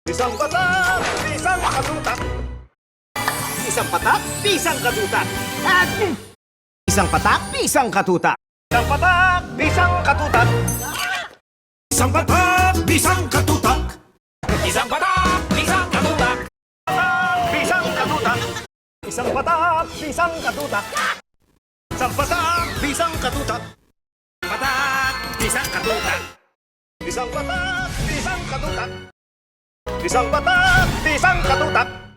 Isang patak, isang katutak. Isang patak, isang katutak. At isang patak, isang katutak. Isang patak, isang katutak. Isang patak, isang katutak. Isang patak, isang katutak. Isang katutak. Isang patak, isang katutak. Isang patak, isang katutak. Patak, isang katutak. Isang patak, isang katutak. Isang patak, isang katutak.